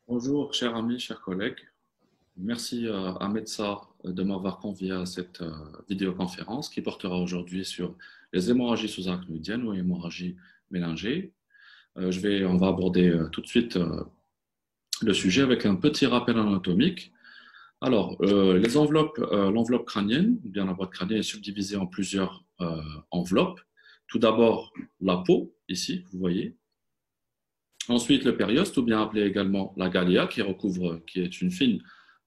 Bonjour, chers amis, chers collègues. Merci à Metsa de m'avoir convié à cette vidéoconférence qui portera aujourd'hui sur les hémorragies sous-arachnoïdiennes ou hémorragies méningées. On va aborder tout de suite le sujet avec un petit rappel anatomique. Alors, l'enveloppe crânienne, ou bien la boîte crânienne, est subdivisée en plusieurs enveloppes. Tout d'abord, la peau, ici, vous voyez. Ensuite, le périoste, ou bien appelé également la galea, qui est une fine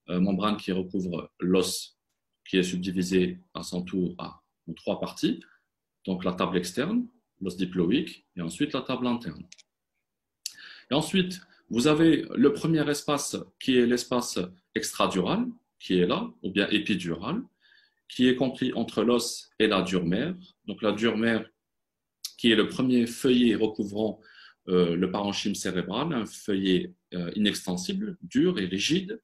membrane qui recouvre l'os, qui est subdivisé à son tour en trois parties. Donc, la table externe, l'os diploïque, et ensuite la table interne. Et ensuite, vous avez le premier espace qui est l'espace extradural, qui est là, ou bien épidural, qui est compris entre l'os et la dure mère. Donc, la dure mère, qui est le premier feuillet recouvrant le parenchyme cérébral, un feuillet inextensible, dur et rigide,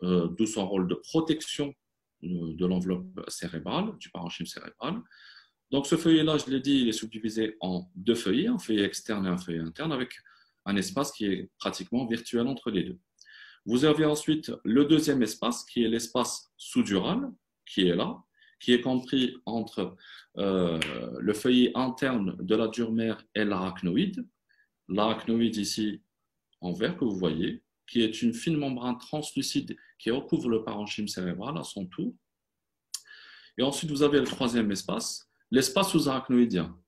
d'où son rôle de protection de l'enveloppe cérébrale, du parenchyme cérébral. Donc ce feuillet-là, je l'ai dit, il est subdivisé en deux feuillets, un feuillet externe et un feuillet interne, avec un espace qui est pratiquement virtuel entre les deux. Vous avez ensuite le deuxième espace, qui est l'espace sous-dural, qui est là, qui est compris entre le feuillet interne de la dure mère et l'arachnoïde. L'arachnoïde ici, en vert, que vous voyez, qui est une fine membrane translucide qui recouvre le parenchyme cérébral à son tour. Et ensuite, vous avez le troisième espace, l'espace sous-arachnoïdien.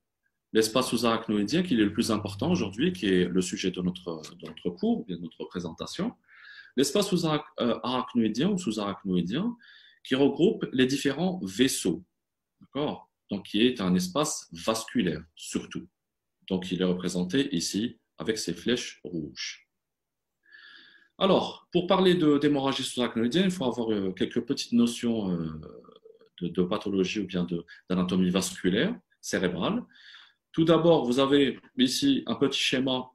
L'espace sous-arachnoïdien qui est le plus important aujourd'hui, qui est le sujet de notre cours, de notre présentation. L'espace sous-arachnoïdien ou sous-arachnoïdien qui regroupe les différents vaisseaux, d'accord? Donc, qui est un espace vasculaire, surtout. Donc, il est représenté ici avec ces flèches rouges. Alors, pour parler d'hémorragie sous-arachnoïdienne, il faut avoir quelques petites notions de pathologie ou bien d'anatomie vasculaire cérébrale. Tout d'abord, vous avez ici un petit schéma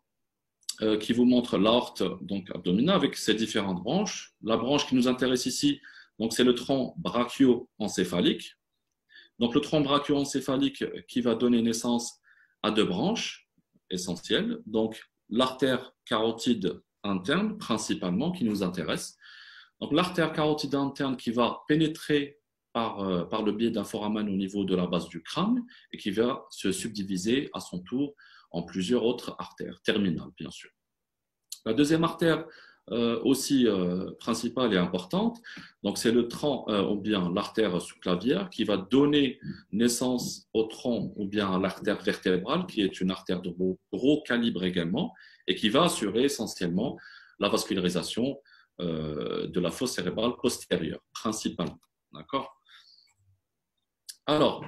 qui vous montre l'aorte donc abdominale avec ses différentes branches. La branche qui nous intéresse ici, donc c'est le tronc brachio-encéphalique. Donc le tronc brachio-encéphalique qui va donner naissance à deux branches essentielles. Donc l'artère carotide interne principalement qui nous intéresse. Donc l'artère carotide interne qui va pénétrer par le biais d'un foramen au niveau de la base du crâne et qui va se subdiviser à son tour en plusieurs autres artères, terminales bien sûr. La deuxième artère aussi principale et importante, donc c'est le tronc ou bien l'artère sous-clavière qui va donner naissance au tronc ou bien à l'artère vertébrale qui est une artère de gros calibre également et qui va assurer essentiellement la vascularisation de la fosse cérébrale postérieure principalement. D'accord ? Alors,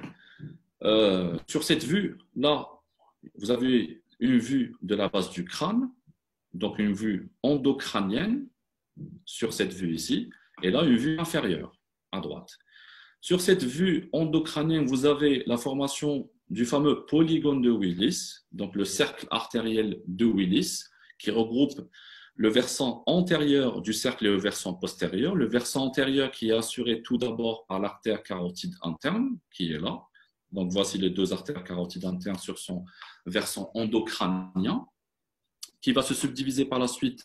sur cette vue, là, vous avez une vue de la base du crâne, donc une vue endocrânienne sur cette vue ici, et là, une vue inférieure à droite. Sur cette vue endocrânienne, vous avez la formation du fameux polygone de Willis, donc le cercle artériel de Willis, qui regroupe le versant antérieur du cercle et le versant postérieur. Le versant antérieur qui est assuré tout d'abord par l'artère carotide interne, qui est là. Donc voici les deux artères carotides internes sur son versant endocrânien, qui va se subdiviser par la suite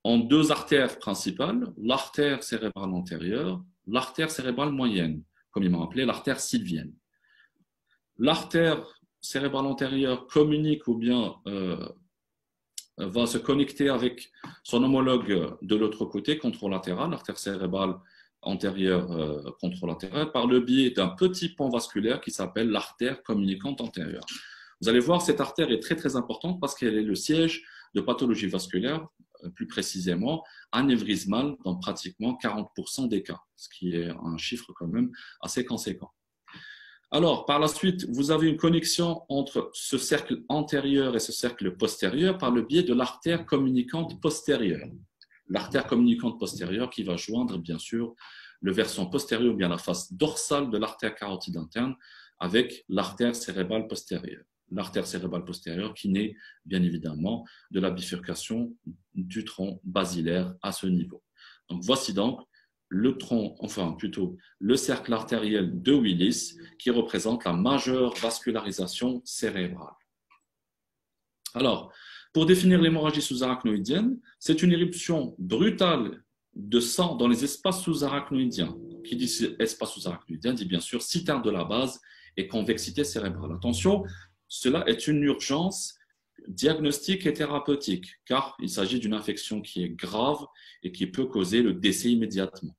en deux artères principales, l'artère cérébrale antérieure, l'artère cérébrale moyenne, comme il m'a appelé, l'artère sylvienne. L'artère cérébrale antérieure communique ou bien va se connecter avec son homologue de l'autre côté, contralatéral, l'artère cérébrale antérieure contralatérale, par le biais d'un petit pont vasculaire qui s'appelle l'artère communicante antérieure. Vous allez voir, cette artère est très très importante parce qu'elle est le siège de pathologie vasculaire, plus précisément anévrismale dans pratiquement 40% des cas, ce qui est un chiffre quand même assez conséquent. Alors, par la suite, vous avez une connexion entre ce cercle antérieur et ce cercle postérieur par le biais de l'artère communicante postérieure. L'artère communicante postérieure qui va joindre, bien sûr, le versant postérieur ou bien la face dorsale de l'artère carotide interne avec l'artère cérébrale postérieure. L'artère cérébrale postérieure qui naît, bien évidemment, de la bifurcation du tronc basilaire à ce niveau. Donc, voici donc le tronc, enfin plutôt le cercle artériel de Willis qui représente la majeure vascularisation cérébrale. Alors, Pour définir l'hémorragie sous-arachnoïdienne, c'est une éruption brutale de sang dans les espaces sous-arachnoïdiens. Qui dit espace sous-arachnoïdien dit bien sûr citherne de la base et convexité cérébrale. Attention, cela est une urgence diagnostique et thérapeutique, car il s'agit d'une infection qui est grave et qui peut causer le décès immédiatement.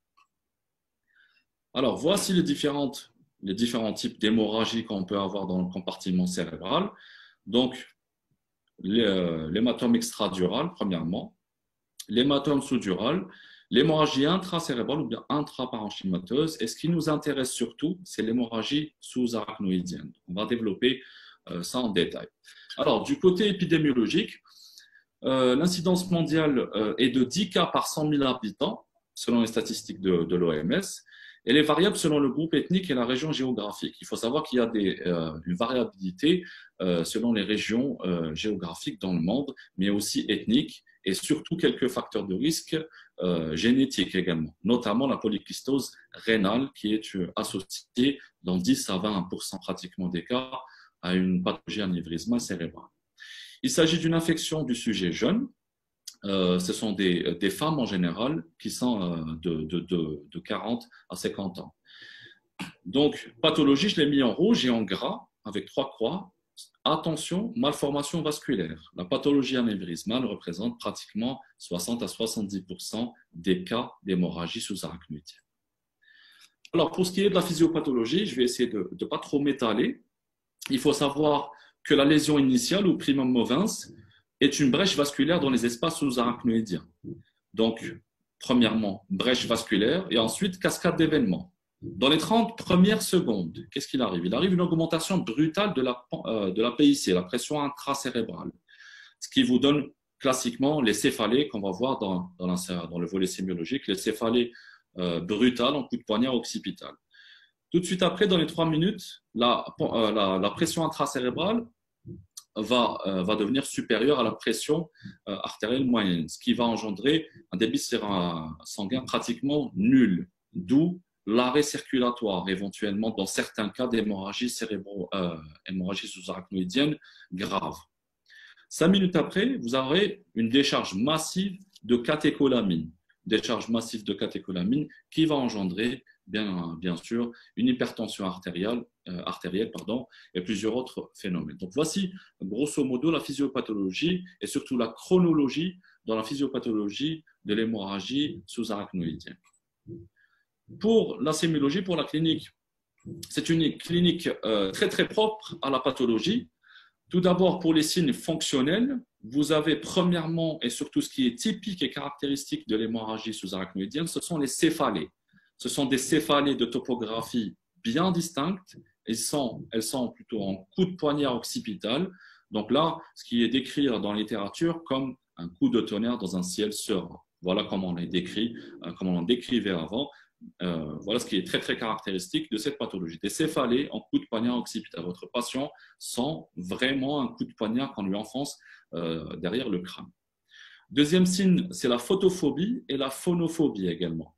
Alors, voici les différents types d'hémorragie qu'on peut avoir dans le compartiment cérébral. Donc, l'hématome extradural, premièrement, l'hématome sous-dural, l'hémorragie intracérébrale ou bien intraparenchymateuse. Et ce qui nous intéresse surtout, c'est l'hémorragie sous-arachnoïdienne. On va développer ça en détail. Alors, du côté épidémiologique, l'incidence mondiale est de 10 cas par 100 000 habitants, selon les statistiques de l'OMS. Elle est variable selon le groupe ethnique et la région géographique. Il faut savoir qu'il y a une variabilité selon les régions géographiques dans le monde, mais aussi ethniques, et surtout quelques facteurs de risque génétiques également, notamment la polykystose rénale qui est associée dans 10 à 20% pratiquement des cas à une pathologie anévrismale cérébrale. Il s'agit d'une infection du sujet jeune. Ce sont des femmes en général qui sont de 40 à 50 ans. Donc, pathologie, je l'ai mis en rouge et en gras avec 3 croix. Attention, malformation vasculaire. La pathologie anévrismale représente pratiquement 60 à 70% des cas d'hémorragie sous-arachnoïdienne. Alors, pour ce qui est de la physiopathologie, je vais essayer de ne pas trop m'étaler. Il faut savoir que la lésion initiale ou primum movens est une brèche vasculaire dans les espaces sous-arachnoïdiens. Donc, premièrement, brèche vasculaire et ensuite cascade d'événements. Dans les 30 premières secondes, qu'est-ce qu'il arrive? Il arrive une augmentation brutale de la PIC, la pression intracérébrale, ce qui vous donne classiquement les céphalées qu'on va voir dans le volet sémiologique, les céphalées brutales en coup de poignard occipital. Tout de suite après, dans les 3 minutes, la pression intracérébrale va devenir supérieure à la pression artérielle moyenne, ce qui va engendrer un débit sanguin pratiquement nul, d'où l'arrêt circulatoire, éventuellement dans certains cas d'hémorragie hémorragie sous-arachnoïdienne grave. 5 minutes après, vous aurez une décharge massive de catécholamine, qui va engendrer bien sûr une hypertension artérielle et plusieurs autres phénomènes. Donc voici grosso modo la physiopathologie et surtout la chronologie dans la physiopathologie de l'hémorragie sous-arachnoïdienne. Pour la sémiologie, pour la clinique, c'est une clinique très très propre à la pathologie. Tout d'abord, pour les signes fonctionnels, vous avez premièrement et surtout ce qui est typique et caractéristique de l'hémorragie sous-arachnoïdienne, ce sont les céphalées. Ce sont des céphalées de topographie bien distinctes. Elles sont plutôt en coup de poignard occipital. Donc là, ce qui est décrit dans la littérature comme un coup de tonnerre dans un ciel serein. Voilà comment on les décrit, comment on décrivait avant. Voilà ce qui est très très caractéristique de cette pathologie. Des céphalées en coup de poignard occipital. Votre patient sent vraiment un coup de poignard qu'on lui enfonce derrière le crâne. Deuxième signe, c'est la photophobie et la phonophobie également.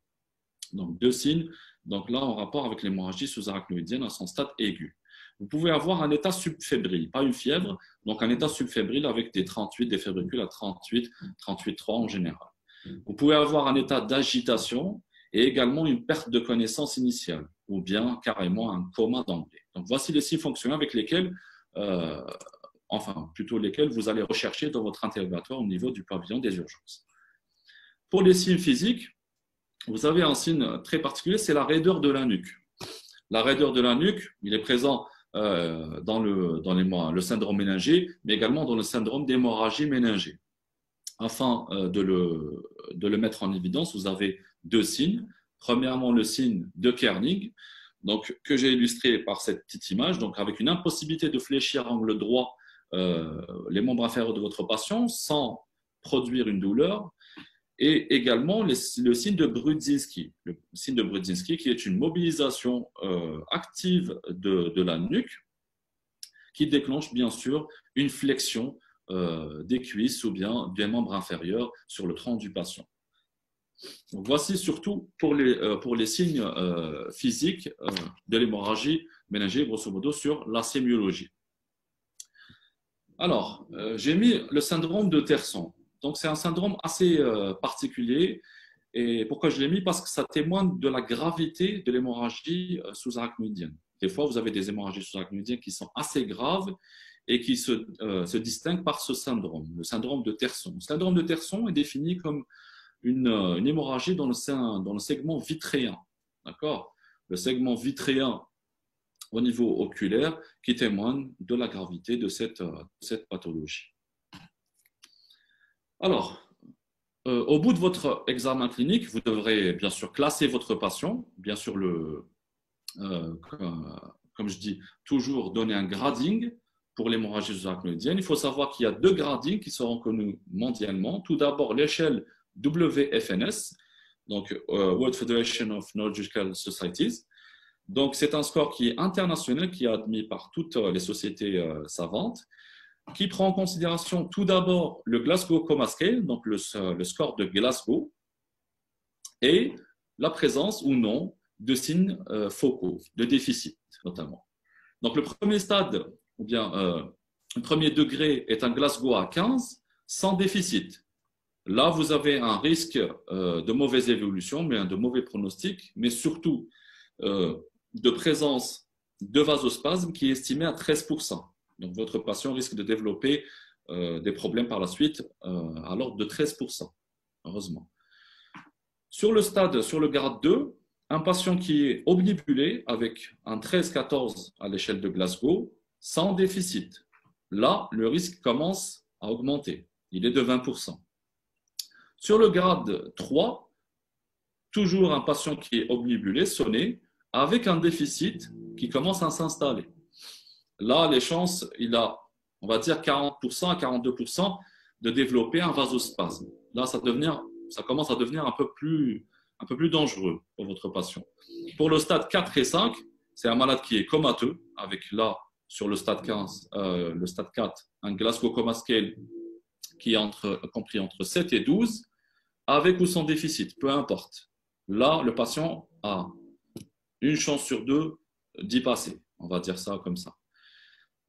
Donc 2 signes, donc là en rapport avec l'hémorragie sous-arachnoïdienne à son stade aigu. Vous pouvez avoir un état subfébrile, pas une fièvre, donc un état subfébrile avec des 38, des fébricules à 38, 38,3 en général. Vous pouvez avoir un état d'agitation et également une perte de connaissance initiale, ou bien carrément un coma d'emblée. Donc voici les signes fonctionnels avec lesquels, lesquels vous allez rechercher dans votre interrogatoire au niveau du pavillon des urgences. Pour les signes physiques, vous avez un signe très particulier, c'est la raideur de la nuque. La raideur de la nuque, il est présent dans le syndrome méningé, mais également dans le syndrome d'hémorragie méningée. Afin de le mettre en évidence, vous avez 2 signes. Premièrement, le signe de Kernig, donc, que j'ai illustré par cette petite image, donc avec une impossibilité de fléchir à angle droit les membres inférieurs de votre patient sans produire une douleur. Et également le signe de Brudzinski. Le signe de Brudzinski qui est une mobilisation active de la nuque qui déclenche bien sûr une flexion des cuisses ou bien des membres inférieurs sur le tronc du patient. Donc, voici surtout pour les signes physiques de l'hémorragie méningée, grosso modo, sur la sémiologie. Alors, j'ai mis le syndrome de Terson. Donc, c'est un syndrome assez particulier. Et pourquoi je l'ai mis? Parce que ça témoigne de la gravité de l'hémorragie sous-arachnoïdienne. Des fois, vous avez des hémorragies sous-arachnoïdiennes qui sont assez graves et qui se distinguent par ce syndrome, le syndrome de Terson. Le syndrome de Terson est défini comme une hémorragie dans le segment vitréen. D'accord? Le segment vitréen au niveau oculaire qui témoigne de la gravité de cette pathologie. Alors, au bout de votre examen clinique, vous devrez bien sûr classer votre patient, bien sûr, comme je dis, toujours donner un grading pour l'hémorragie sous-arachnoïdienne. Il faut savoir qu'il y a 2 gradings qui sont reconnus mondialement. Tout d'abord, l'échelle WFNS, donc World Federation of Neurological Societies. Donc, c'est un score qui est international, qui est admis par toutes les sociétés savantes, qui prend en considération tout d'abord le Glasgow Coma Scale, donc le score de Glasgow, et la présence ou non de signes focaux, de déficit notamment. Donc, le premier stade, ou bien le premier degré est un Glasgow à 15, sans déficit. Là, vous avez un risque de mauvaise évolution, mais de mauvais pronostic, mais surtout de présence de vasospasme qui est estimé à 13%. Donc, votre patient risque de développer des problèmes par la suite à l'ordre de 13%, heureusement. Sur le grade 2, un patient qui est obnubulé avec un 13-14 à l'échelle de Glasgow, sans déficit. Là, le risque commence à augmenter. Il est de 20%. Sur le grade 3, toujours un patient qui est obnubulé, sonné, avec un déficit qui commence à s'installer. Là, les chances, il a, on va dire, 40% à 42% de développer un vasospasme. Là, ça commence à devenir un peu plus dangereux pour votre patient. Pour le stade 4 et 5, c'est un malade qui est comateux, avec là, sur le stade 15, le stade 4, un Glasgow Coma Scale qui est compris entre 7 et 12, avec ou sans déficit, peu importe. Là, le patient a une chance sur 2 d'y passer. On va dire ça comme ça.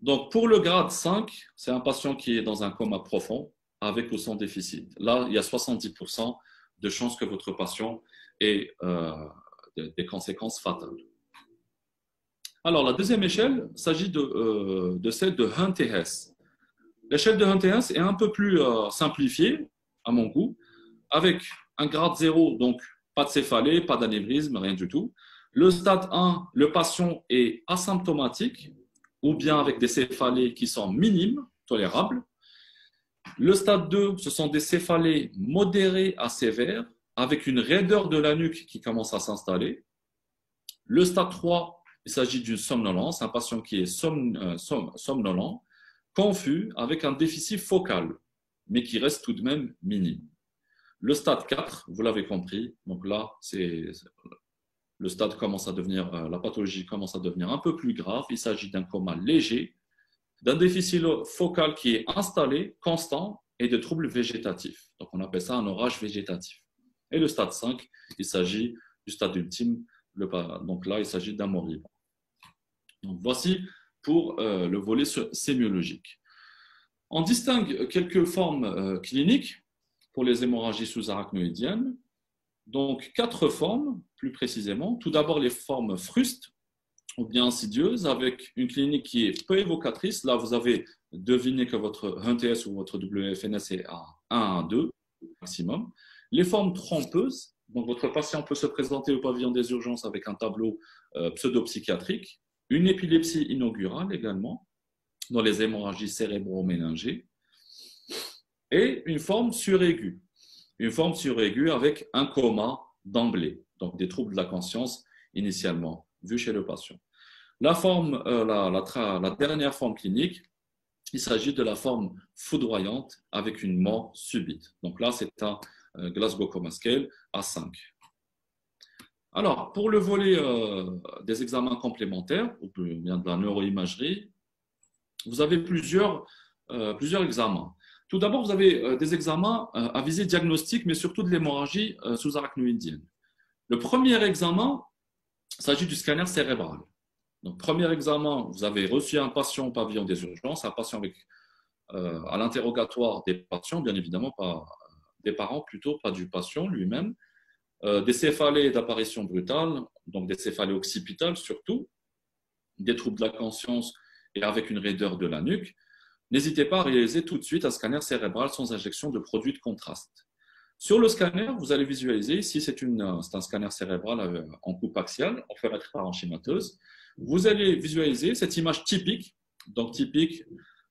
Donc, pour le grade 5, c'est un patient qui est dans un coma profond, avec ou sans déficit. Là, il y a 70% de chances que votre patient ait des conséquences fatales. Alors, la deuxième échelle s'agit de celle de Hunt et Hess. L'échelle de Hunt et Hess est un peu plus simplifiée, à mon goût, avec un grade 0, donc pas de céphalée, pas d'anévrisme, rien du tout. Le stade 1, le patient est asymptomatique, ou bien avec des céphalées qui sont minimes, tolérables. Le stade 2, ce sont des céphalées modérées à sévères, avec une raideur de la nuque qui commence à s'installer. Le stade 3, il s'agit d'une somnolence, un patient qui est somnolent, confus, avec un déficit focal, mais qui reste tout de même minime. Le stade 4, vous l'avez compris, donc là, le stade commence à devenir, la pathologie commence à devenir un peu plus grave. Il s'agit d'un coma léger, d'un déficit focal qui est installé, constant, et de troubles végétatifs. Donc, on appelle ça un orage végétatif. Et le stade 5, il s'agit du stade ultime. Donc là, il s'agit d'un moribond. Donc, voici pour le volet sémiologique. On distingue quelques formes cliniques pour les hémorragies sous-arachnoïdiennes. Donc, 4 formes, plus précisément. Tout d'abord, les formes frustes ou bien insidieuses, avec une clinique qui est peu évocatrice. Là, vous avez deviné que votre HNTS ou votre WFNS est à 1 à 2 maximum. Les formes trompeuses, donc votre patient peut se présenter au pavillon des urgences avec un tableau pseudo-psychiatrique, une épilepsie inaugurale également, dans les hémorragies cérébro-méningées, et une forme suraiguë. Une forme suraiguë avec un coma d'emblée, donc des troubles de la conscience initialement vus chez le patient. La dernière forme clinique, il s'agit de la forme foudroyante avec une mort subite. Donc là, c'est un Glasgow Coma Scale à 5. Alors, pour le volet des examens complémentaires, ou bien de la neuroimagerie, vous avez plusieurs examens. Tout d'abord, vous avez des examens à visée diagnostique, mais surtout de l'hémorragie sous-arachnoïdienne. Le premier examen, il s'agit du scanner cérébral. Donc, premier examen, vous avez reçu un patient au pavillon des urgences, un patient avec à l'interrogatoire des patients, bien évidemment, pas des parents plutôt, pas du patient lui-même, des céphalées d'apparition brutale, donc des céphalées occipitales surtout, des troubles de la conscience et avec une raideur de la nuque, n'hésitez pas à réaliser tout de suite un scanner cérébral sans injection de produits de contraste. Sur le scanner, vous allez visualiser, ici c'est un scanner cérébral en coupe axiale, en fenêtre parenchymateuse. Vous allez visualiser cette image typique, donc typique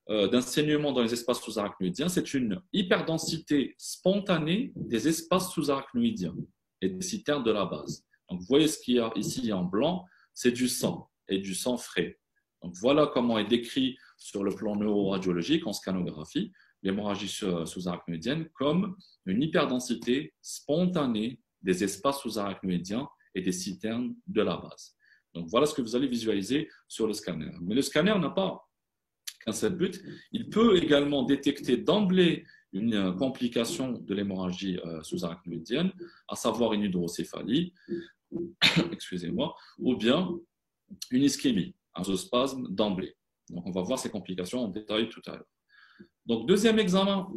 d'un saignement dans les espaces sous-arachnoïdiens. C'est une hyperdensité spontanée des espaces sous-arachnoïdiens et des citernes de la base. Donc vous voyez ce qu'il y a ici en blanc, c'est du sang et du sang frais. Donc voilà comment est décrit sur le plan neuroradiologique en scanographie l'hémorragie sous-arachnoïdienne comme une hyperdensité spontanée des espaces sous-arachnoïdiens et des citernes de la base. Donc voilà ce que vous allez visualiser sur le scanner. Mais le scanner n'a pas qu'un seul but. Il peut également détecter d'emblée une complication de l'hémorragie sous-arachnoïdienne, à savoir une hydrocéphalie, excusez-moi, ou bien une ischémie, un vasospasme d'emblée. Donc on va voir ces complications en détail tout à l'heure. Donc, deuxième examen,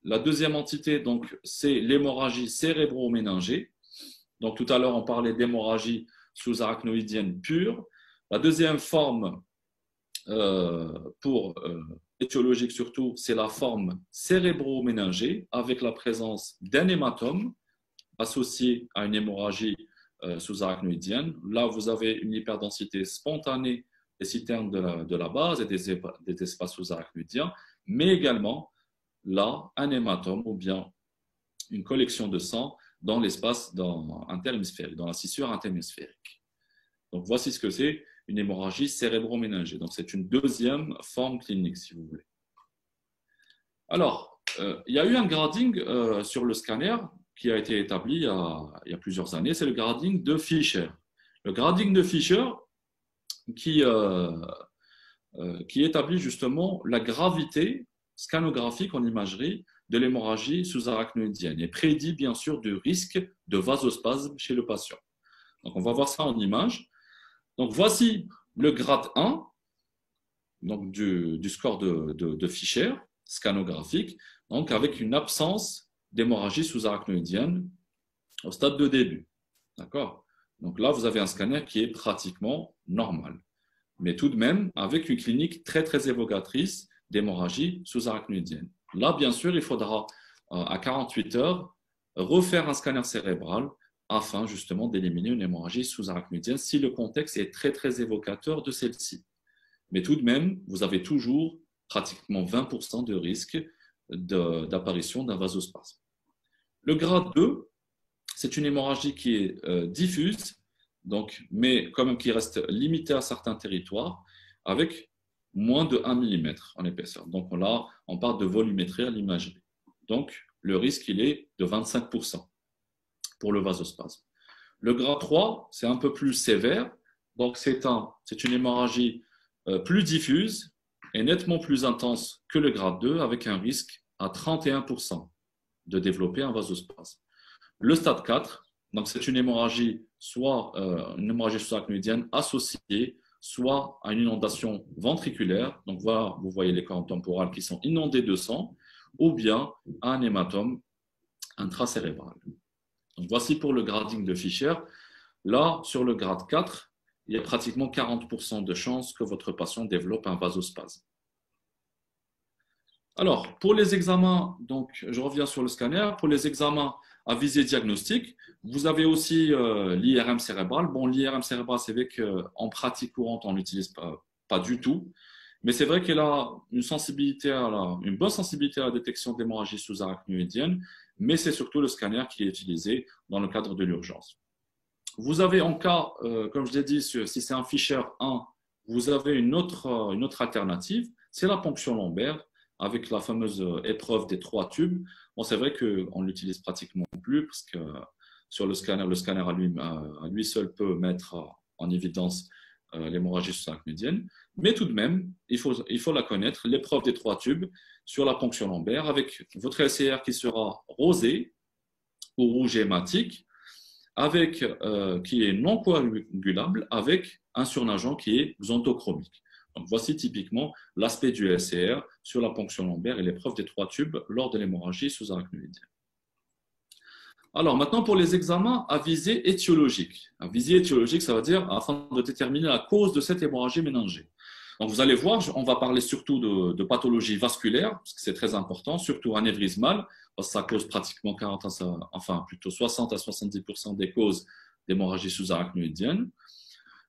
la deuxième entité, c'est l'hémorragie cérébro-méningée. Donc, tout à l'heure, on parlait d'hémorragie sous-arachnoïdienne pure. La deuxième forme, étiologique surtout, c'est la forme cérébro-méningée avec la présence d'un hématome associé à une hémorragie sous-arachnoïdienne. Là, vous avez une hyperdensité spontanée des citernes de la base et des espaces sous-arachnoïdiens, mais également là, un hématome ou bien une collection de sang dans l'espace interhémisphérique, dans la scissure interhémisphérique. Donc voici ce que c'est une hémorragie cérébro-méningée. Donc c'est une deuxième forme clinique, si vous voulez. Alors, il y a eu un grading sur le scanner qui a été établi il y a plusieurs années, c'est le grading de Fischer. Le grading de Fischer qui établit justement la gravité scanographique en imagerie de l'hémorragie sous-arachnoïdienne et prédit bien sûr du risque de vasospasme chez le patient. Donc on va voir ça en image. Donc voici le grade 1 donc du score de Fischer scanographique, donc avec une absence d'hémorragie sous-arachnoïdienne au stade de début. D'accord ? Donc là, vous avez un scanner qui est pratiquement normal, mais tout de même avec une clinique très, très évocatrice d'hémorragie sous-arachnoïdienne. Là, bien sûr, il faudra, à 48 heures, refaire un scanner cérébral afin justement d'éliminer une hémorragie sous-arachnoïdienne si le contexte est très, très évocateur de celle-ci. Mais tout de même, vous avez toujours pratiquement 20% de risque d'apparition d'un vasospasme. Le grade 2, c'est une hémorragie qui est diffuse, donc, mais quand même qui reste limitée à certains territoires, avec moins de 1 mm en épaisseur. Donc là, on parle de volumétrie à l'imagerie. Donc, le risque, il est de 25% pour le vasospasme. Le grade 3, c'est un peu plus sévère. Donc, c'est une hémorragie plus diffuse et nettement plus intense que le grade 2, avec un risque à 31% de développer un vasospasme. Le stade 4, donc c'est une hémorragie, soit une hémorragie sous-arachnoïdienne associée, soit à une inondation ventriculaire, donc voilà, vous voyez les cordes temporales qui sont inondées de sang, ou bien à un hématome intracérébral. Donc voici pour le grading de Fischer. Là, sur le grade 4, il y a pratiquement 40% de chances que votre patient développe un vasospasme. Alors, pour les examens, donc je reviens sur le scanner, pour les examens à visée diagnostique, vous avez aussi l'IRM cérébral. Bon, l'IRM cérébral, c'est vrai qu'en pratique courante, on ne l'utilise pas du tout, mais c'est vrai qu'elle a une bonne sensibilité à la détection d'hémorragie sous-arachnoïdienne, mais c'est surtout le scanner qui est utilisé dans le cadre de l'urgence. Vous avez en cas, comme je l'ai dit, si c'est un Fischer 1, vous avez une autre alternative, c'est la ponction lombaire avec la fameuse épreuve des 3 tubes. Bon, c'est vrai qu'on ne l'utilise pratiquement plus parce que sur le scanner à lui seul peut mettre en évidence l'hémorragie sous-arachnoïdienne. Mais tout de même, il faut la connaître, l'épreuve des 3 tubes sur la ponction lombaire avec votre LCR qui sera rosé ou rouge hématique, qui est non coagulable avec un surnageant qui est xanthochromique. Donc, voici typiquement l'aspect du SCR sur la ponction lombaire et l'épreuve des 3 tubes lors de l'hémorragie sous-arachnoïdienne. Alors, maintenant, pour les examens à visée étiologique. À visée étiologique, ça veut dire afin de déterminer la cause de cette hémorragie méningée. Donc, vous allez voir, on va parler surtout de pathologie vasculaire, parce que c'est très important, surtout anévrismale, parce que ça cause pratiquement 60 à 70% des causes d'hémorragie sous-arachnoïdienne.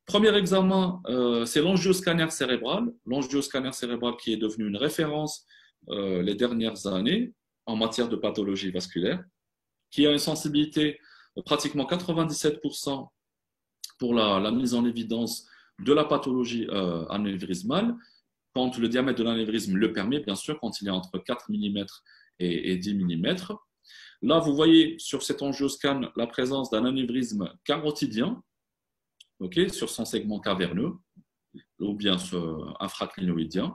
Premier examen, c'est l'angioscanner cérébral. L'angioscanner cérébral qui est devenu une référence les dernières années en matière de pathologie vasculaire, qui a une sensibilité de pratiquement 97% pour la mise en évidence de la pathologie anévrismale, quand le diamètre de l'anévrisme le permet, bien sûr, quand il est entre 4 mm et 10 mm. Là, vous voyez sur cet angioscan la présence d'un anévrisme carotidien, sur son segment caverneux, ou bien infraclinoïdien.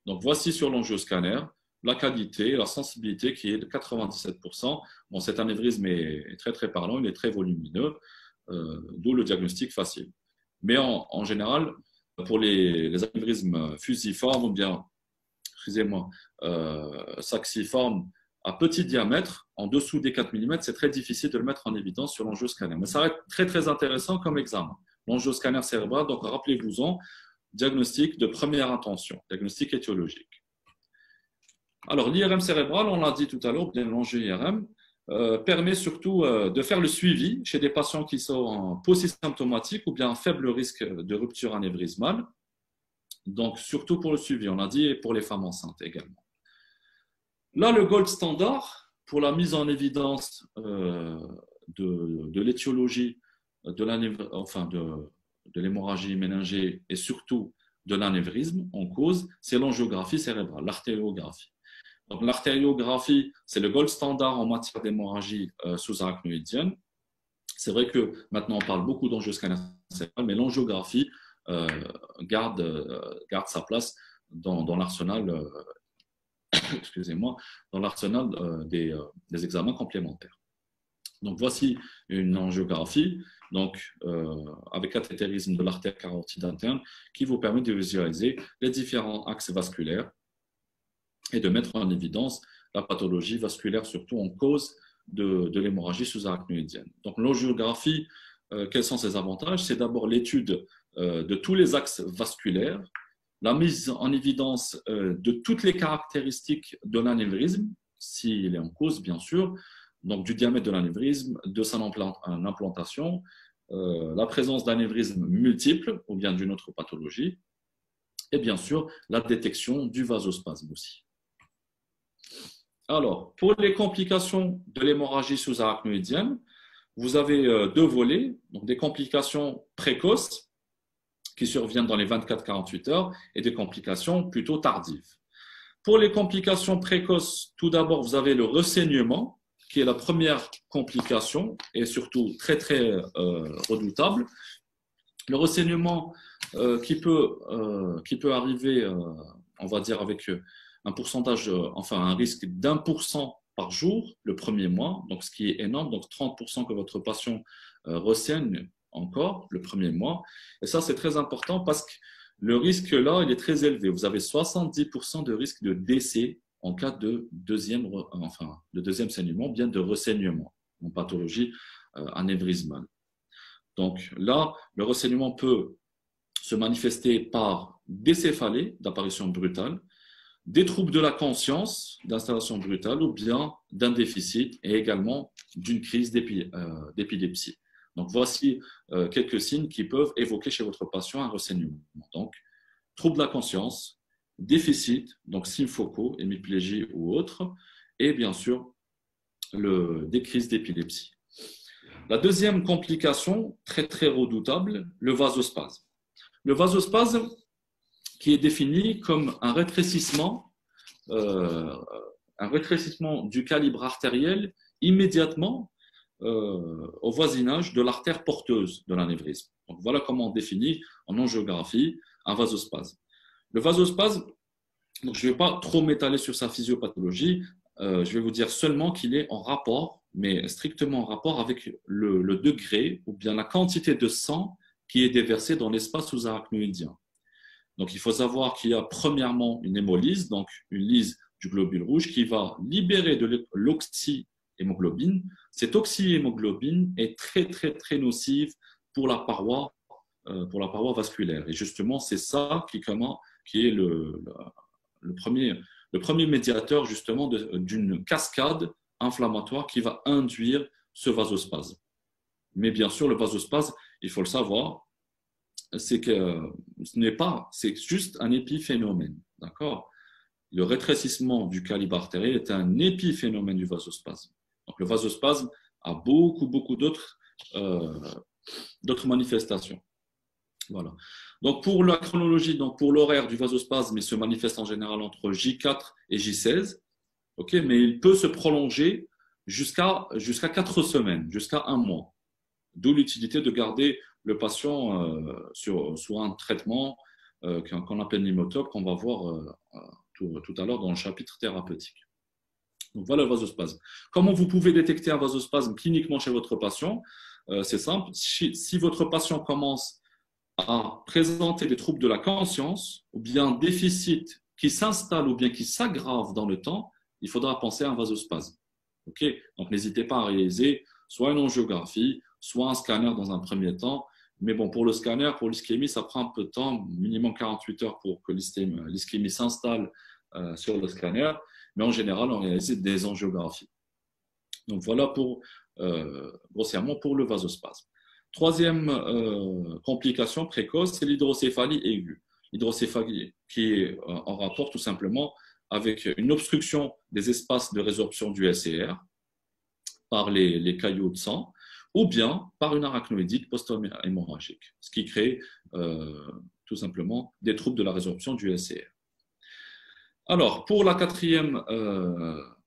Donc, voici sur l'angioscanner la qualité, la sensibilité qui est de 97%. Bon, cet anévrisme est très, très parlant, il est très volumineux, d'où le diagnostic facile. Mais en général, pour les anévrismes fusiformes ou bien, saxiformes à petit diamètre, en dessous des 4 mm, c'est très difficile de le mettre en évidence sur l'angioscanner. Mais ça va être très, très intéressant comme examen. L'angioscanner cérébral, donc rappelez-vous-en, diagnostic de première intention, diagnostic étiologique. Alors, l'IRM cérébral, on l'a dit tout à l'heure, bien l'angio-IRM, permet surtout de faire le suivi chez des patients qui sont polysymptomatiques ou bien à faible risque de rupture anévrismale. Donc, surtout pour le suivi, on a dit, et pour les femmes enceintes également. Là, le gold standard pour la mise en évidence de l'étiologie de l'hémorragie méningée et surtout de l'anévrisme en cause, c'est l'angiographie cérébrale, l'artériographie. Donc, l'artériographie, c'est le gold standard en matière d'hémorragie sous-arachnoïdienne. C'est vrai que maintenant, on parle beaucoup d'angioscanner cérébral, mais l'angiographie garde sa place dans l'arsenal dans l'arsenal des examens complémentaires. Donc, voici une angiographie avec cathétérisme de l'artère carotide interne qui vous permet de visualiser les différents axes vasculaires et de mettre en évidence la pathologie vasculaire, surtout en cause de l'hémorragie sous-arachnoïdienne. Donc, l'angiographie, quels sont ses avantages? C'est d'abord l'étude de tous les axes vasculaires, la mise en évidence de toutes les caractéristiques de l'anévrisme, s'il est en cause, bien sûr, donc du diamètre de l'anévrisme, de son implantation, la présence d'anévrismes multiples ou bien d'une autre pathologie, et bien sûr, la détection du vasospasme aussi. Alors, pour les complications de l'hémorragie sous-arachnoïdienne, vous avez deux volets, donc des complications précoces qui surviennent dans les 24-48 heures et des complications plutôt tardives. Pour les complications précoces, tout d'abord, vous avez le ressaignement, qui est la première complication et surtout très, très redoutable. Le ressaignement qui peut arriver, on va dire, avec un pourcentage, un risque d'1% par jour le premier mois, donc ce qui est énorme, donc 30% que votre patient ressaigne encore le premier mois. Et ça, c'est très important parce que le risque là, il est très élevé. Vous avez 70% de risque de décès en cas de deuxième saignement, bien de ressaignement en pathologie anévrismale. Donc là, le ressaignement peut se manifester par des céphalées d'apparition brutale, des troubles de la conscience d'installation brutale ou bien d'un déficit et également d'une crise d'épilepsie. Donc, voici quelques signes qui peuvent évoquer chez votre patient un ressaignement. Donc, trouble de la conscience, déficit, donc signes focaux, hémiplégie ou autres, et bien sûr, des crises d'épilepsie. La deuxième complication, très très redoutable, le vasospasme. Le vasospasme qui est défini comme un rétrécissement du calibre artériel immédiatement au voisinage de l'artère porteuse de l'anévrisme. Donc voilà comment on définit en angiographie un vasospasme. Le vasospasme, donc je ne vais pas trop m'étaler sur sa physiopathologie, je vais vous dire seulement qu'il est en rapport, mais strictement en rapport avec le degré ou bien la quantité de sang qui est déversé dans l'espace sous-arachnoïdien. Donc, il faut savoir qu'il y a premièrement une hémolyse, donc une lyse du globule rouge qui va libérer de l'oxyhémoglobine. Cette oxyhémoglobine est très, très, très nocive pour la paroi vasculaire. Et justement, c'est ça qui est le premier médiateur justement d'une cascade inflammatoire qui va induire ce vasospasme. Mais bien sûr, le vasospasme, il faut le savoir, c'est que c'est juste un épiphénomène, d'accord? Le rétrécissement du calibre artériel est un épiphénomène du vasospasme. Donc, le vasospasme a beaucoup, beaucoup d'autres manifestations. Voilà. Donc, pour la chronologie, donc pour l'horaire du vasospasme, il se manifeste en général entre J4 et J16, okay, mais il peut se prolonger jusqu'à 4 semaines, jusqu'à un mois. D'où l'utilité de garder le patient sur un traitement qu'on appelle l'imotope, qu'on va voir tout à l'heure dans le chapitre thérapeutique. Donc voilà le vasospasme. Comment vous pouvez détecter un vasospasme cliniquement chez votre patient? C'est simple. Si votre patient commence à présenter des troubles de la conscience ou bien un déficit qui s'installe ou bien qui s'aggrave dans le temps, il faudra penser à un vasospasme. Okay? Donc n'hésitez pas à réaliser soit une angiographie, soit un scanner dans un premier temps. Mais bon, pour le scanner, pour l'ischémie, ça prend un peu de temps, minimum 48 heures pour que l'ischémie s'installe sur le scanner. Mais en général, on réalise des angiographies. Donc voilà grossièrement pour le vasospasme. Troisième complication précoce, c'est l'hydrocéphalie aiguë. L'hydrocéphalie qui est en rapport tout simplement avec une obstruction des espaces de résorption du SCR par les caillots de sang ou bien par une arachnoïdite post-hémorragique, ce qui crée tout simplement des troubles de la résorption du SCR. Alors, pour la quatrième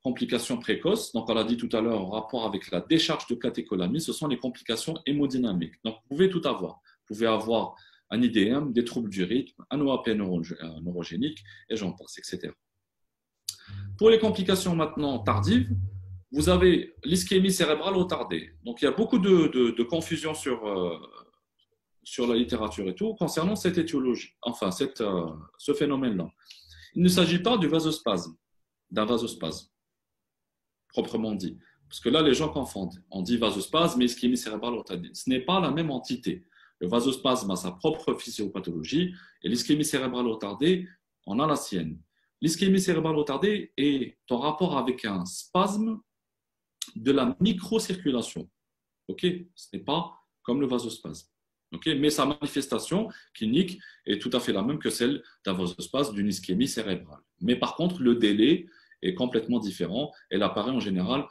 complication précoce, donc on l'a dit tout à l'heure en rapport avec la décharge de catécholamine, ce sont les complications hémodynamiques. Donc, vous pouvez tout avoir. Vous pouvez avoir un IDM, des troubles du rythme, un OAP neurogénique, et j'en passe, etc. Pour les complications maintenant tardives, vous avez l'ischémie cérébrale retardée. Donc, il y a beaucoup de confusion sur la littérature et tout concernant cette étiologie, enfin, ce phénomène-là. Il ne s'agit pas d'un vasospasme, proprement dit. Parce que là, les gens confondent. On dit vasospasme et ischémie cérébrale retardée. Ce n'est pas la même entité. Le vasospasme a sa propre physiopathologie et l'ischémie cérébrale retardée en a la sienne. L'ischémie cérébrale retardée est en rapport avec un spasme de la microcirculation. Okay? Ce n'est pas comme le vasospasme. Okay? Mais sa manifestation clinique est tout à fait la même que celle d'un vasospasme, d'une ischémie cérébrale. Mais par contre, le délai est complètement différent. Elle apparaît en général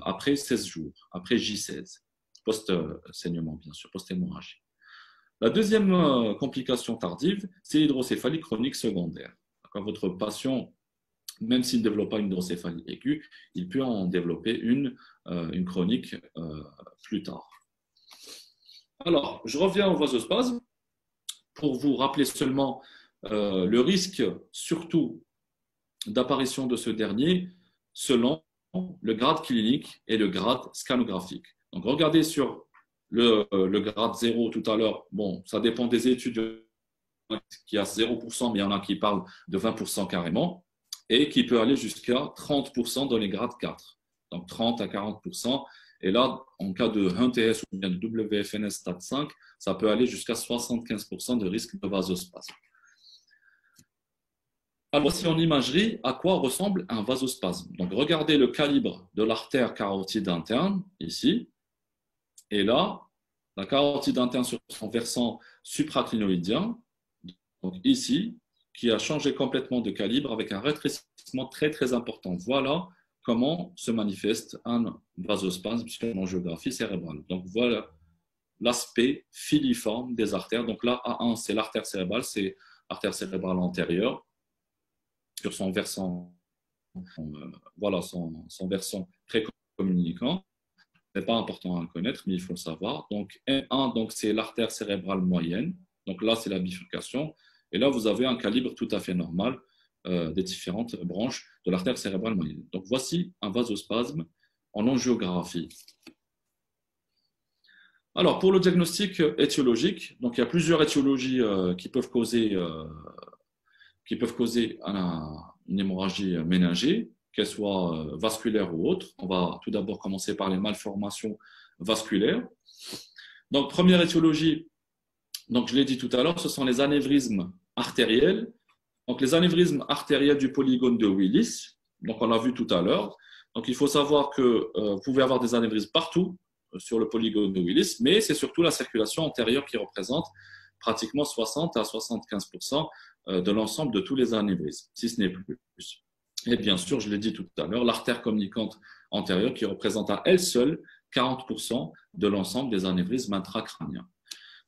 après 16 jours, après J16, post-saignement bien sûr, post-hémorragie. La deuxième complication tardive, c'est l'hydrocéphalie chronique secondaire. Quand votre patient, même s'il ne développe pas une hydrocéphalie aiguë, il peut en développer une chronique plus tard. Alors, je reviens au vasospasme pour vous rappeler seulement le risque, surtout d'apparition de ce dernier, selon le grade clinique et le grade scanographique. Donc, regardez sur le grade 0 tout à l'heure. Bon, ça dépend des études qui a 0%, mais il y en a qui parlent de 20% carrément, et qui peut aller jusqu'à 30% dans les grades 4. Donc, 30 à 40%. Et là, en cas de HNTS ou bien de WFNS stade 5, ça peut aller jusqu'à 75% de risque de vasospasme. Alors, voici en imagerie à quoi ressemble un vasospasme. Donc, regardez le calibre de l'artère carotide interne, ici. Et là, la carotide interne sur son versant supraclinoïdien, donc ici, qui a changé complètement de calibre avec un rétrécissement très, très important. Voilà comment se manifeste un vasospasme sur l'angiographie cérébrale. Donc, voilà l'aspect filiforme des artères. Donc là, A1, c'est l'artère cérébrale, c'est l'artère cérébrale antérieure sur son versant, voilà, son versant précommunicant. Ce n'est pas important à connaître, mais il faut le savoir. Donc, M1, donc, c'est l'artère cérébrale moyenne. Donc là, c'est la bifurcation. Et là, vous avez un calibre tout à fait normal des différentes branches de l'artère cérébrale moyenne. Donc, voici un vasospasme en angiographie. Alors, pour le diagnostic étiologique, donc il y a plusieurs étiologies qui peuvent causer une hémorragie méningée, qu'elle soit vasculaire ou autre. On va tout d'abord commencer par les malformations vasculaires. Donc, première étiologie, donc je l'ai dit tout à l'heure, ce sont les anévrismes artériels. Donc, les anévrismes artériels du polygone de Willis, donc on l'a vu tout à l'heure. Donc, il faut savoir que vous pouvez avoir des anévrismes partout sur le polygone de Willis, mais c'est surtout la circulation antérieure qui représente pratiquement 60 à 75% de l'ensemble de tous les anévrismes, si ce n'est plus. Et bien sûr, je l'ai dit tout à l'heure, l'artère communicante antérieure qui représente à elle seule 40% de l'ensemble des anévrismes intracrâniens.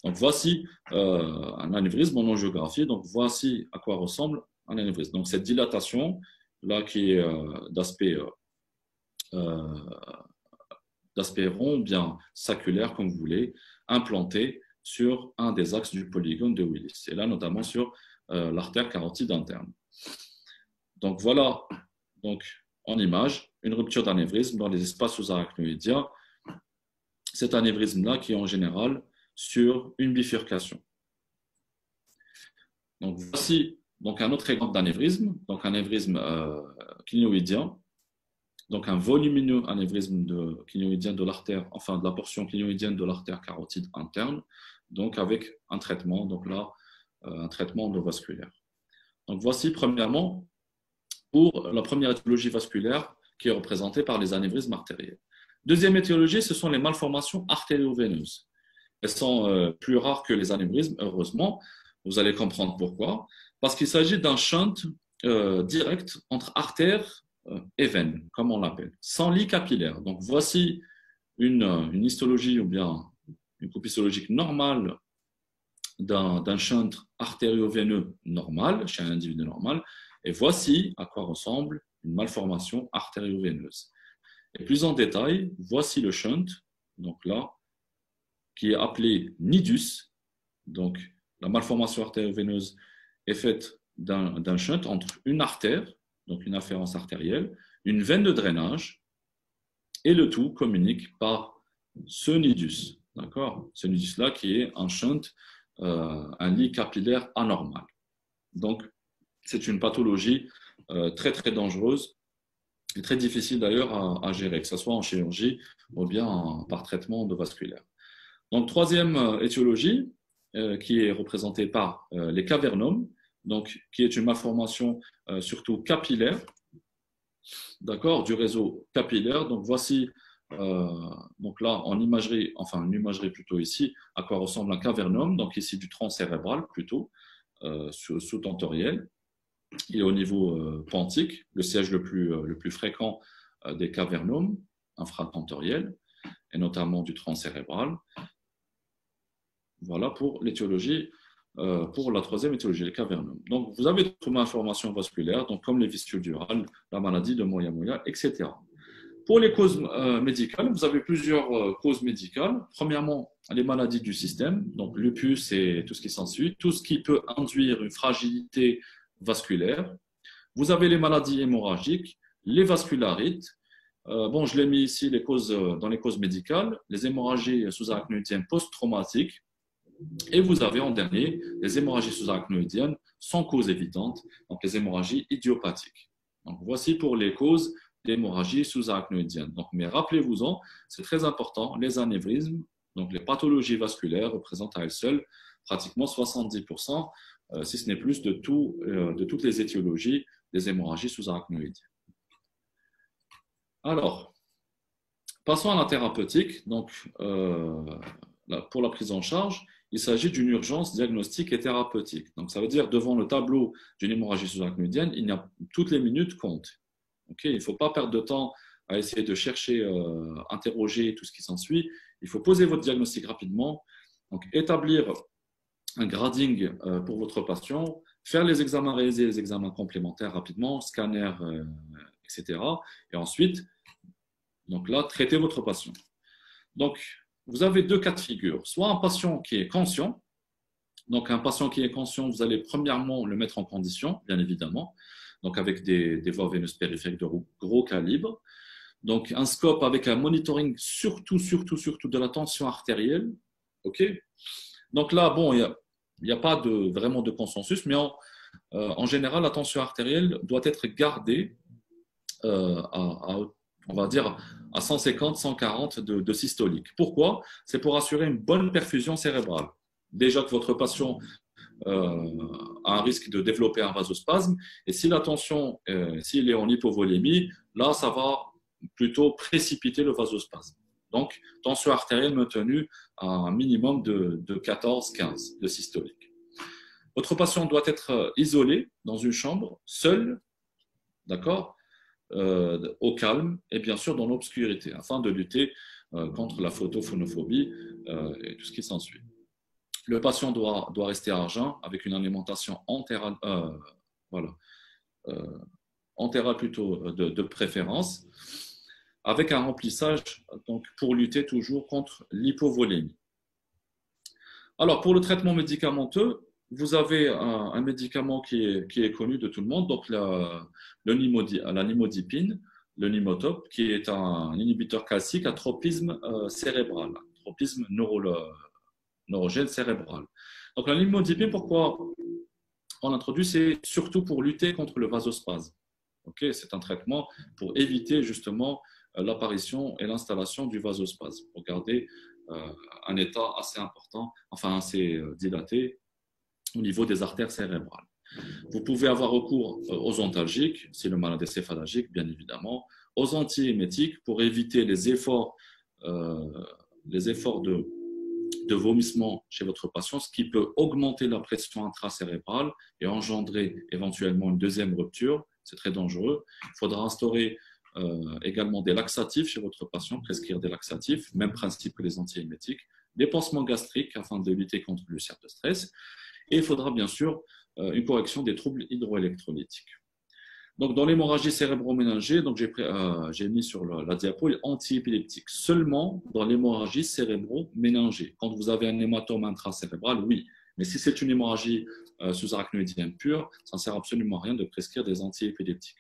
Donc, voici un anévrisme en angiographie. Donc, voici à quoi ressemble un anévrisme. Donc, cette dilatation, là, qui est d'aspect rond, bien saculaire, comme vous voulez, implantée sur un des axes du polygone de Willis. Et là, notamment sur l'artère carotide interne. Donc, voilà, donc, en image, une rupture d'anévrisme dans les espaces sous-arachnoïdiens. Cet anévrisme-là qui est en général sur une bifurcation. Donc, voici donc, un autre exemple d'anévrisme, donc un anévrisme clinoïdien, donc un volumineux anévrisme clinoïdien de l'artère, enfin de la portion clinoïdienne de l'artère carotide interne, donc avec un traitement, donc là, un traitement endovasculaire. Donc, voici premièrement pour la première étiologie vasculaire qui est représentée par les anévrismes artériels. Deuxième étiologie, ce sont les malformations artério-veineuses. Elles sont plus rares que les anévrismes, heureusement. Vous allez comprendre pourquoi. Parce qu'il s'agit d'un shunt direct entre artère et veine, comme on l'appelle, sans lit capillaire. Donc, voici une histologie ou bien une coupe histologique normale d'un shunt artério-veineux normal, chez un individu normal. Et voici à quoi ressemble une malformation artério-veineuse. Et plus en détail, voici le shunt, donc là, qui est appelé nidus. Donc, la malformation artério-veineuse est faite d'un shunt entre une artère, donc une afférence artérielle, une veine de drainage, et le tout communique par ce nidus. D'accord? Ce nidus-là qui est un shunt, un lit capillaire anormal. Donc, c'est une pathologie très, très dangereuse et très difficile d'ailleurs à gérer, que ce soit en chirurgie ou bien par traitement endovasculaire. Donc, troisième étiologie qui est représentée par les cavernomes, donc, qui est une malformation surtout capillaire, d'accord, du réseau capillaire. Donc, voici, donc là, en imagerie, enfin, une imagerie plutôt ici, à quoi ressemble un cavernome, donc ici du tronc cérébral plutôt, sous-tentoriel. Il est au niveau pontique, le siège le plus fréquent des cavernomes infratentoriels, et notamment du tronc cérébral. Voilà pour l'étiologie, pour la troisième étiologie, les cavernomes. Donc, vous avez d'autres malformations vasculaires, donc comme les vistioles durales, la maladie de Moyamoya, etc. Pour les causes médicales, vous avez plusieurs causes médicales. Premièrement, les maladies du système, donc lupus et tout ce qui s'ensuit, tout ce qui peut induire une fragilité vasculaire. Vous avez les maladies hémorragiques, les vascularites. Bon, je l'ai mis ici les causes, dans les causes médicales, les hémorragies sous-arachnoïdiennes post-traumatiques. Et vous avez en dernier les hémorragies sous-arachnoïdiennes sans cause évidente, donc les hémorragies idiopathiques. Donc voici pour les causes d'hémorragie sous-arachnoïdienne. Donc, mais rappelez-vous-en, c'est très important, les anévrismes, donc les pathologies vasculaires représentent à elles seules pratiquement 70%, si ce n'est plus, de toutes les étiologies des hémorragies sous-arachnoïdiennes. Alors, passons à la thérapeutique. Donc, pour la prise en charge, il s'agit d'une urgence diagnostique et thérapeutique. Donc, ça veut dire devant le tableau d'une hémorragie sous-arachnoïdienne, toutes les minutes comptent. Okay, il ne faut pas perdre de temps à essayer de chercher, interroger tout ce qui s'ensuit. Il faut poser votre diagnostic rapidement, donc établir un grading pour votre patient, faire les examens, réaliser les examens complémentaires rapidement, scanner, etc. Et ensuite, donc là, traiter votre patient. Donc, vous avez deux cas de figure. Soit un patient qui est conscient. Donc, un patient qui est conscient, vous allez premièrement le mettre en condition, bien évidemment, donc avec des voies veineuses périphériques de gros calibre. Donc, un scope avec un monitoring surtout de la tension artérielle. OK? Donc là, bon, il n'y a pas vraiment de consensus, mais en général, la tension artérielle doit être gardée on va dire, à 150, 140 de systolique. Pourquoi? C'est pour assurer une bonne perfusion cérébrale. Déjà que votre patient a un risque de développer un vasospasme, et si la tension, s'il est en hypovolémie, là, ça va plutôt précipiter le vasospasme. Donc, tension artérielle maintenue à un minimum de 14-15 de systolique. Votre patient doit être isolé dans une chambre, seul, d'accord, au calme et bien sûr dans l'obscurité, afin de lutter contre la photophonophobie et tout ce qui s'ensuit. Le patient doit rester à jeun avec une alimentation entérale, entérale plutôt de préférence, avec un remplissage donc, pour lutter toujours contre l'hypovolémie. Alors, pour le traitement médicamenteux, vous avez un médicament qui est connu de tout le monde, donc la nimodipine, le nimotop, qui est un inhibiteur calcique à tropisme cérébral, tropisme neurogène cérébral. Donc la nimodipine, pourquoi on l'introduit? C'est surtout pour lutter contre le vasospasme. Okay, c'est un traitement pour éviter justement l'apparition et l'installation du vasospasme, pour garder un état assez important, enfin assez dilaté au niveau des artères cérébrales. Vous pouvez avoir recours aux antalgiques, si le malade est céphalagique, bien évidemment, aux antiémétiques pour éviter les efforts de vomissement chez votre patient, ce qui peut augmenter la pression intracérébrale et engendrer éventuellement une deuxième rupture. C'est très dangereux. Il faudra instaurer également des laxatifs chez votre patient, prescrire des laxatifs, même principe que les antiémétiques, des pansements gastriques afin de lutter contre l'ulcère de stress. Et il faudra bien sûr une correction des troubles hydroélectrolytiques. Donc, dans l'hémorragie cérébro-méningée, j'ai mis sur la diapo antiépileptique seulement dans l'hémorragie cérébro-méningée. Quand vous avez un hématome intracérébral, oui. Mais si c'est une hémorragie sous-arachnoïdienne pure, ça ne sert absolument à rien de prescrire des antiépileptiques.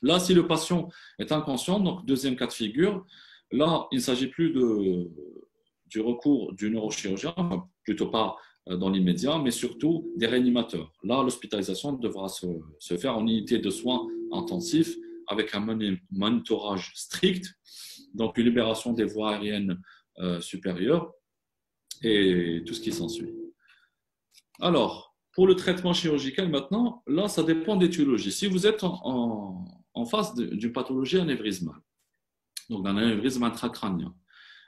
Là, si le patient est inconscient, donc deuxième cas de figure, là, il ne s'agit plus du recours du neurochirurgien, enfin, plutôt pas dans l'immédiat, mais surtout des réanimateurs. Là, l'hospitalisation devra se faire en unité de soins intensifs avec un monitorage strict, donc une libération des voies aériennes supérieures et tout ce qui s'ensuit. Alors, pour le traitement chirurgical maintenant, là, ça dépend d'étiologie. Si vous êtes en face d'une pathologie anévrismale, donc d'un anévrisme intracrânien,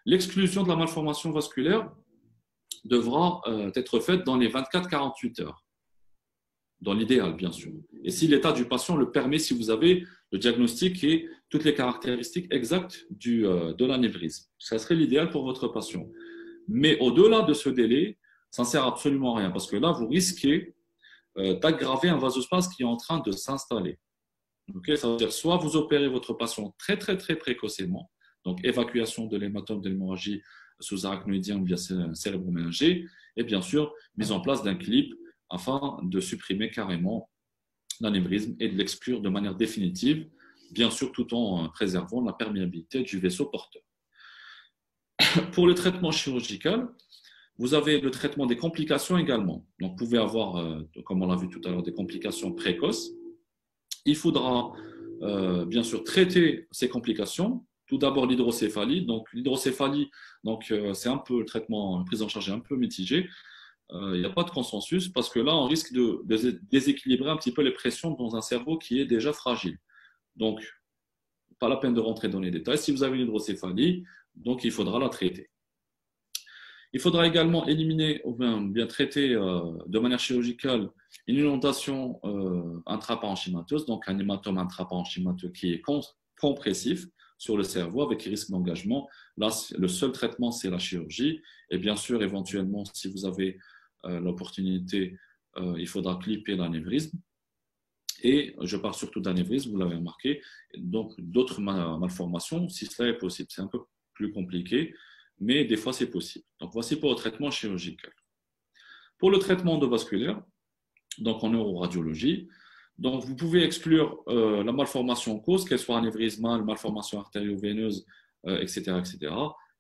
l'exclusion de la malformation vasculaire devra être faite dans les 24-48 heures, dans l'idéal bien sûr. Et si l'état du patient le permet, si vous avez le diagnostic et toutes les caractéristiques exactes de l'anévrisme, ça serait l'idéal pour votre patient. Mais au-delà de ce délai, ça ne sert absolument à rien parce que là, vous risquez d'aggraver un vasospasme qui est en train de s'installer. Okay, ça veut dire soit vous opérez votre patient très précocement, donc évacuation de l'hématome de l'hémorragie sous-arachnoïdienne via cérébro-méningée, et bien sûr, mise en place d'un clip afin de supprimer carrément l'anévrisme et de l'exclure de manière définitive, bien sûr tout en préservant la perméabilité du vaisseau porteur. Pour le traitement chirurgical, vous avez le traitement des complications également. Donc, vous pouvez avoir, comme on l'a vu tout à l'heure, des complications précoces. Il faudra bien sûr traiter ces complications. Tout d'abord l'hydrocéphalie. Donc l'hydrocéphalie, c'est un peu le traitement, la prise en charge est un peu mitigée. Il n'y a pas de consensus parce que là on risque de déséquilibrer un petit peu les pressions dans un cerveau qui est déjà fragile. Donc pas la peine de rentrer dans les détails. Si vous avez une hydrocéphalie, donc il faudra la traiter. Il faudra également éliminer ou bien traiter de manière chirurgicale une inondation intraparenchymateuse, donc un hématome intraparenchymateux qui est compressif sur le cerveau avec risque d'engagement. Là, le seul traitement, c'est la chirurgie. Et bien sûr, éventuellement, si vous avez l'opportunité, il faudra clipper l'anévrisme. Et je parle surtout d'anévrisme, vous l'avez remarqué. Donc, d'autres malformations, si cela est possible. C'est un peu plus compliqué, mais des fois, c'est possible. Donc, voici pour le traitement chirurgical. Pour le traitement endovasculaire, donc en neuroradiologie, Donc, vous pouvez exclure la malformation en cause, qu'elle soit anévrismale, malformation artério-veineuse, etc., etc.,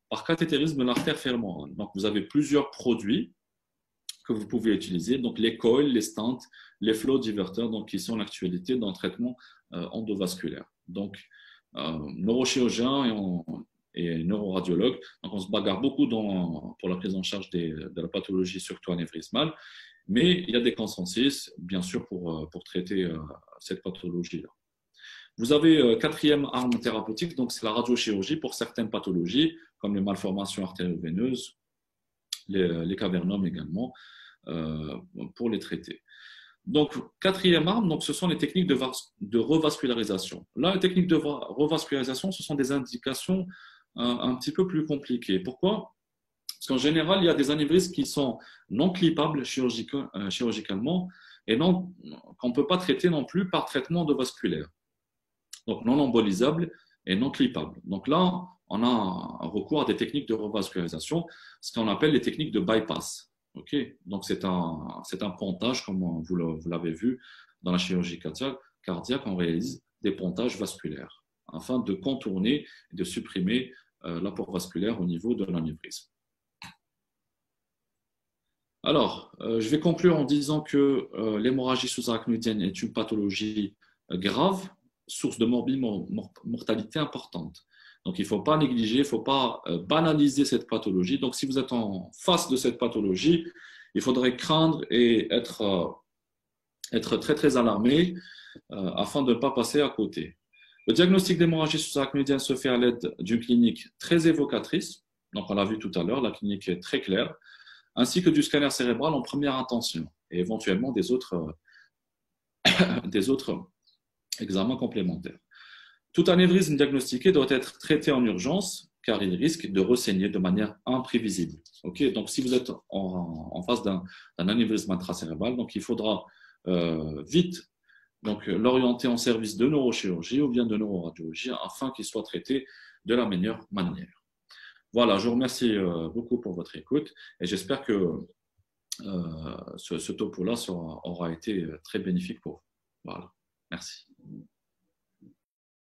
par cathétérisme de l'artère fémorale. Donc, vous avez plusieurs produits que vous pouvez utiliser, donc les coils, les stents, les flow diverteurs, donc qui sont l'actualité dans le traitement endovasculaire. Donc, neurochirurgien et neuroradiologue, donc on se bagarre beaucoup pour la prise en charge de la pathologie, surtout anévrismale, mais il y a des consensus, bien sûr, pour traiter cette pathologie-là. Vous avez quatrième arme thérapeutique, donc c'est la radiochirurgie pour certaines pathologies, comme les malformations artério-veineuses, les cavernomes également, pour les traiter. Donc, quatrième arme, donc, ce sont les techniques de revascularisation. Là, les techniques de revascularisation, ce sont des indications un petit peu plus compliquées. Pourquoi? Parce qu'en général, il y a des anévrismes qui sont non clippables chirurgicalement et qu'on ne peut pas traiter non plus par traitement endovasculaire. Donc, non embolisables et non clippables. Donc là, on a un recours à des techniques de revascularisation, ce qu'on appelle les techniques de bypass. Okay, donc, c'est un pontage, comme vous l'avez vu dans la chirurgie cardiaque, on réalise des pontages vasculaires afin de contourner et de supprimer l'apport vasculaire au niveau de l'anévrisme. Alors, je vais conclure en disant que l'hémorragie sous-arachnoïdienne est une pathologie grave, source de mortalité importante. Donc, il ne faut pas négliger, il ne faut pas banaliser cette pathologie. Donc, si vous êtes en face de cette pathologie, il faudrait craindre et être très, très alarmé afin de ne pas passer à côté. Le diagnostic d'hémorragie sous-arachnoïdienne se fait à l'aide d'une clinique très évocatrice. Donc, on l'a vu tout à l'heure, la clinique est très claire, ainsi que du scanner cérébral en première intention et éventuellement des autres examens complémentaires. Tout anévrisme diagnostiqué doit être traité en urgence car il risque de ressaigner de manière imprévisible. Okay, donc, si vous êtes en face d'un anévrisme intracérébral, donc il faudra vite l'orienter en service de neurochirurgie ou bien de neuroradiologie afin qu'il soit traité de la meilleure manière. Voilà, je vous remercie beaucoup pour votre écoute et j'espère que ce topo-là aura été très bénéfique pour vous. Voilà, merci.